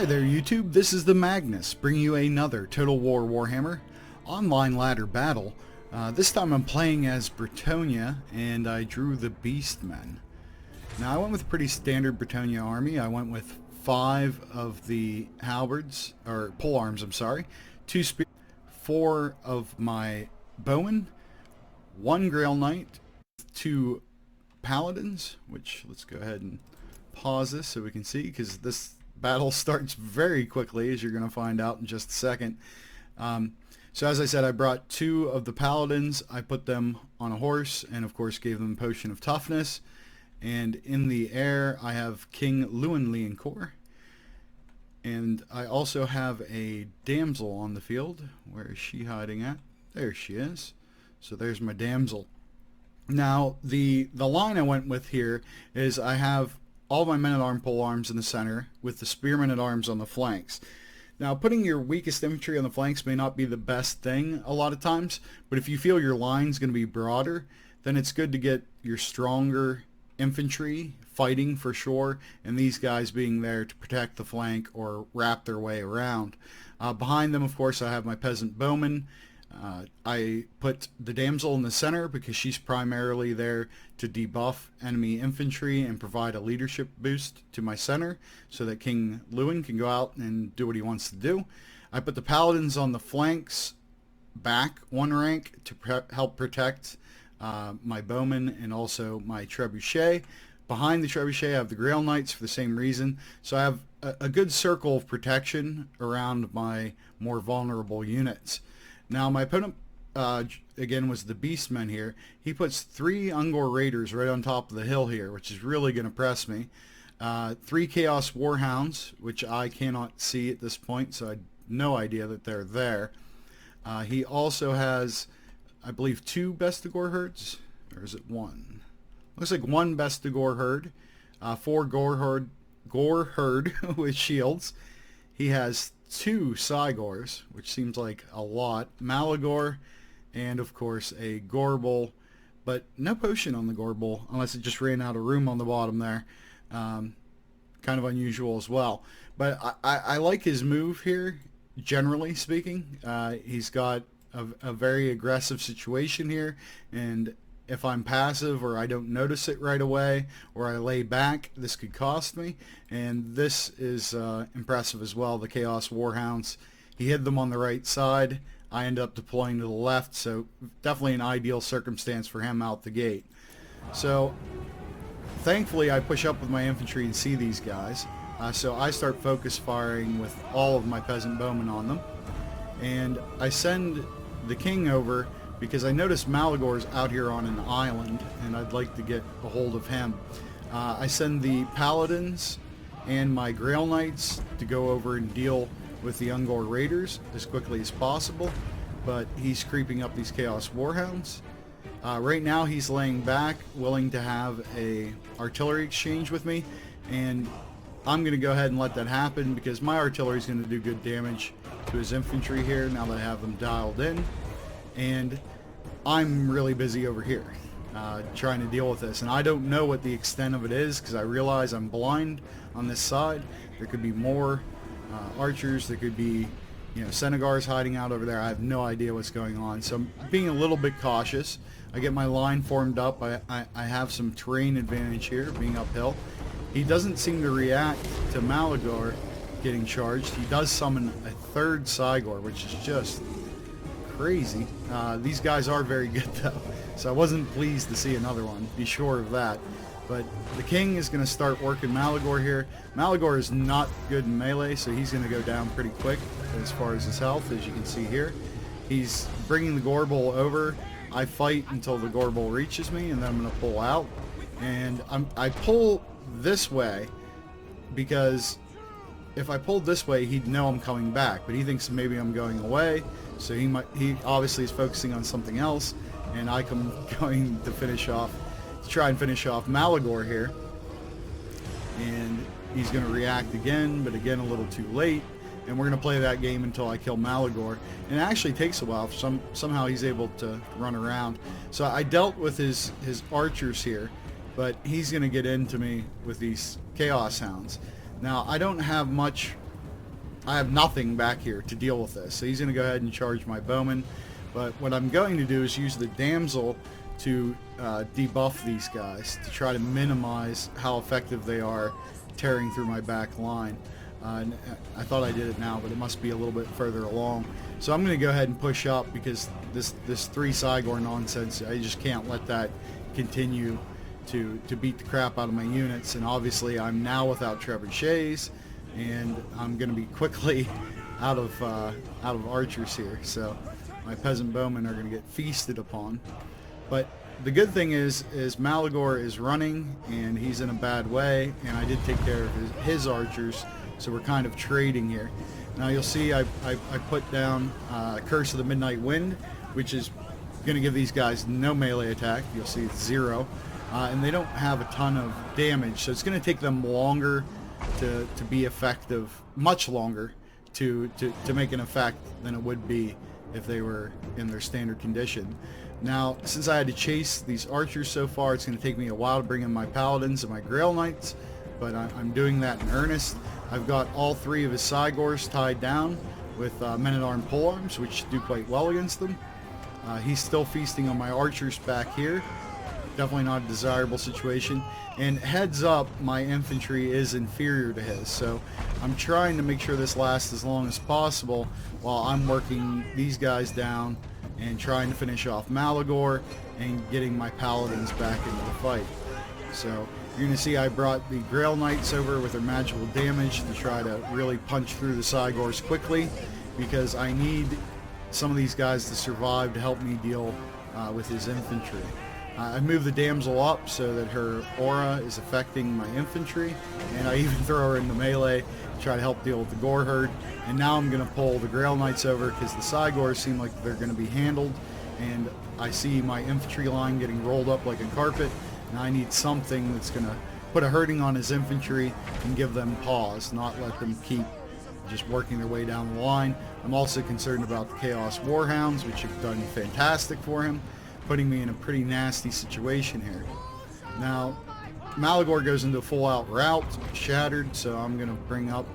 there YouTube, this is the Magnus, bringing you another Total War Warhammer online ladder battle. This time I'm playing as Bretonnia, and I drew the Beastmen. Now I went with a pretty standard Bretonnia army. I went with 5 of the halberds, or polearms, I'm sorry, 2 spears, 4 of my bowmen, 1 Grail Knight, 2 paladins, which let's go ahead and pause this so we can see, because this battle starts very quickly, as you're going to find out in just a second. So as I said, I brought 2 of the paladins. I put them on a horse and of course gave them a potion of toughness. And in the air I have King Leoncoeur. And I also have a damsel on the field. Where is she hiding at? There she is. So there's my damsel. Now the line I went with here is I have all my men-at-arms polearms in the center with the spearmen-at-arms on the flanks. Now putting your weakest infantry on the flanks may not be the best thing a lot of times, but if you feel your line's going to be broader, then it's good to get your stronger infantry fighting for sure, and these guys being there to protect the flank or wrap their way around. Behind them, of course, I have my peasant bowmen. I put the damsel in the center because she's primarily there to debuff enemy infantry and provide a leadership boost to my center so that King Lewin can go out and do what he wants to do. I put the paladins on the flanks back 1 rank to help protect my bowmen and also my trebuchet. Behind the trebuchet I have the Grail Knights for the same reason. So I have a good circle of protection around my more vulnerable units. Now my opponent, again, was the Beastmen here. He puts 3 Ungor Raiders right on top of the hill here, which is really going to press me. 3 Chaos Warhounds, which I cannot see at this point, so I have no idea that they're there. He also has, I believe, 2 Bestigor herds, or is it 1? Looks like 1 Bestigor herd, 4 Gore herd with shields. He has 2 Cygors, which seems like a lot, Malagor, and of course a Gorble, but no potion on the Gorble unless it just ran out of room on the bottom there. Kind of unusual as well, but I like his move here, generally speaking. He's got a very aggressive situation here, and if I'm passive or I don't notice it right away or I lay back, this could cost me. And this is impressive as well. The Chaos Warhounds, he hid them on the right side. I end up deploying to the left, so definitely an ideal circumstance for him out the gate. So thankfully I push up with my infantry and see these guys. So I start focus firing with all of my peasant bowmen on them. And I send the king over because I noticed Malagor's out here on an island, and I'd like to get a hold of him. I send the paladins and my Grail Knights to go over and deal with the Ungor Raiders as quickly as possible, but he's creeping up these Chaos Warhounds. Right now he's laying back, willing to have a artillery exchange with me, and I'm going to go ahead and let that happen because my artillery is going to do good damage to his infantry here now that I have them dialed in. And I'm really busy over here trying to deal with this, and I don't know what the extent of it is because I realize I'm blind on this side. There could be more archers, there could be, you know, Cygors hiding out over there. I have no idea what's going on, so I'm being a little bit cautious. I get my line formed up. I have some terrain advantage here, being uphill. He doesn't seem to react to Malagor getting charged. He does summon a 3rd Cygor, which is just crazy. These guys are very good though, so I wasn't pleased to see another one, be sure of that. But the king is going to start working Malagor here. Malagor is not good in melee, so he's going to go down pretty quick as far as his health, as you can see here. He's bringing the Gorble over. I fight until the Gorble reaches me, and then I'm going to pull out. And I pull this way because if I pulled this way, he'd know I'm coming back, but he thinks maybe I'm going away, so he obviously is focusing on something else, and I come going to try and finish off Malagor here, and he's going to react again, but again a little too late, and we're going to play that game until I kill Malagor. And it actually takes a while. Somehow he's able to run around. So I dealt with his archers here, but he's going to get into me with these Chaos Hounds. Now, I don't have much I have nothing back here to deal with this. So he's going to go ahead and charge my bowman. But what I'm going to do is use the damsel to debuff these guys to try to minimize how effective they are tearing through my back line. And I thought I did it now, but it must be a little bit further along. So I'm going to go ahead and push up because this 3 Cygor nonsense, I just can't let that continue to beat the crap out of my units. And obviously I'm now without trebuchets, and I'm going to be quickly out of archers here. So my peasant bowmen are going to get feasted upon. But the good thing is Malagor is running, and he's in a bad way, and I did take care of his archers, so we're kind of trading here. Now you'll see I put down Curse of the Midnight Wind, which is going to give these guys no melee attack. You'll see it's 0. And they don't have a ton of damage, so it's going to take them longer to be effective, much longer to make an effect than it would be if they were in their standard condition. Now, since I had to chase these archers so far, it's going to take me a while to bring in my paladins and my Grail Knights, but I'm doing that in earnest. I've got all 3 of his Cygors tied down with men-at-arm polearms, which do quite well against them. He's still feasting on my archers back here. Definitely not a desirable situation. And heads up, my infantry is inferior to his, so I'm trying to make sure this lasts as long as possible while I'm working these guys down and trying to finish off Malagor and getting my paladins back into the fight. So you're going to see I brought the Grail Knights over with their magical damage to try to really punch through the Cygors quickly, because I need some of these guys to survive to help me deal with his infantry. I moved the damsel up so that her aura is affecting my infantry, and I even throw her into melee to try to help deal with the Gore Herd. And now I'm going to pull the Grail Knights over because the Cygors seem like they're going to be handled, and I see my infantry line getting rolled up like a carpet, and I need something that's going to put a hurting on his infantry and give them pause, not let them keep just working their way down the line. I'm also concerned about the Chaos Warhounds, which have done fantastic for him, putting me in a pretty nasty situation here. Now, Malagor goes into a full-out rout, shattered, so I'm going to bring up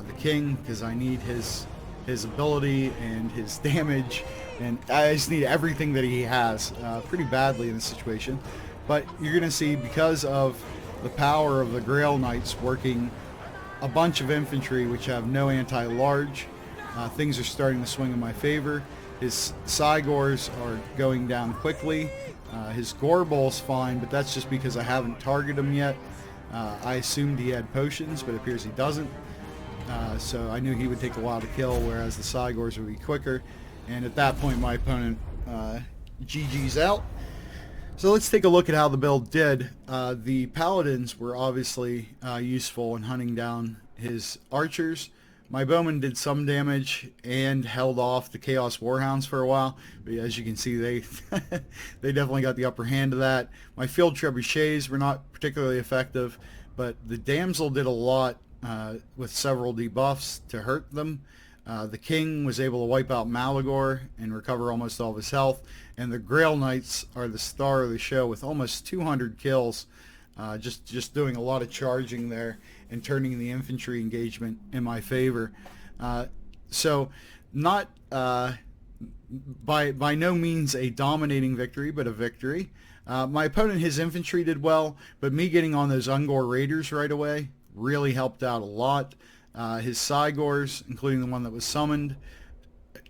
the king because I need his ability and his damage, and I just need everything that he has pretty badly in this situation. But you're going to see, because of the power of the Grail Knights working a bunch of infantry which have no anti-large, things are starting to swing in my favor. His Cygors are going down quickly. His Gorbul's fine, but that's just because I haven't targeted him yet. I assumed he had potions, but it appears he doesn't. So I knew he would take a while to kill, whereas the Cygors would be quicker. And at that point, my opponent GG's out. So let's take a look at how the build did. The Paladins were obviously useful in hunting down his archers. My bowmen did some damage and held off the Chaos Warhounds for a while. But as you can see, they they definitely got the upper hand of that. My field trebuchets were not particularly effective, but the damsel did a lot with several debuffs to hurt them. The king was able to wipe out Malagor and recover almost all of his health, and the Grail Knights are the star of the show with almost 200 kills, just doing a lot of charging there and turning the infantry engagement in my favor. So not by no means a dominating victory, but a victory. My opponent, his infantry did well, but me getting on those Ungor Raiders right away really helped out a lot. His Cygors, including the one that was summoned,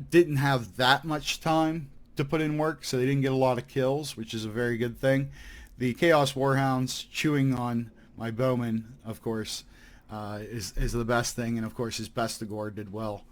didn't have that much time to put in work, so they didn't get a lot of kills, which is a very good thing. The Chaos Warhounds chewing on my bowman, of course, is the best thing, and of course his Bestigor did well.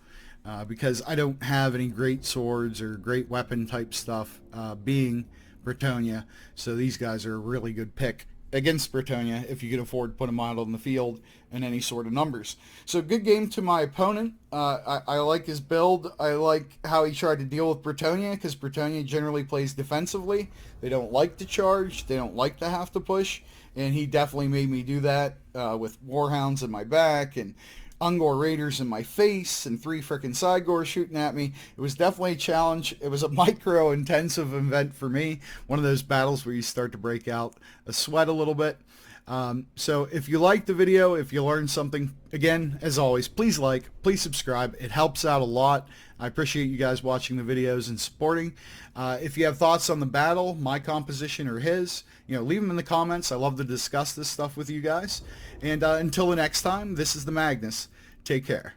Because I don't have any great swords or great weapon type stuff being Bretonnia, so these guys are a really good pick against Bretonnia if you can afford to put them out on the field in any sort of numbers. So good game to my opponent. I like his build. I like how he tried to deal with Bretonnia, because Bretonnia generally plays defensively. They don't like to charge. They don't like to have to push, and he definitely made me do that with Warhounds in my back and Ungor Raiders in my face and 3 frickin' Cygors shooting at me. It was definitely a challenge. It was a micro-intensive event for me. One of those battles where you start to break out a sweat a little bit. So if you liked the video, if you learned something, again, as always, please like, please subscribe. It helps out a lot. I appreciate you guys watching the videos and supporting. If you have thoughts on the battle, my composition or his, leave them in the comments. I love to discuss this stuff with you guys. And until the next time, this is the Magnus. Take care.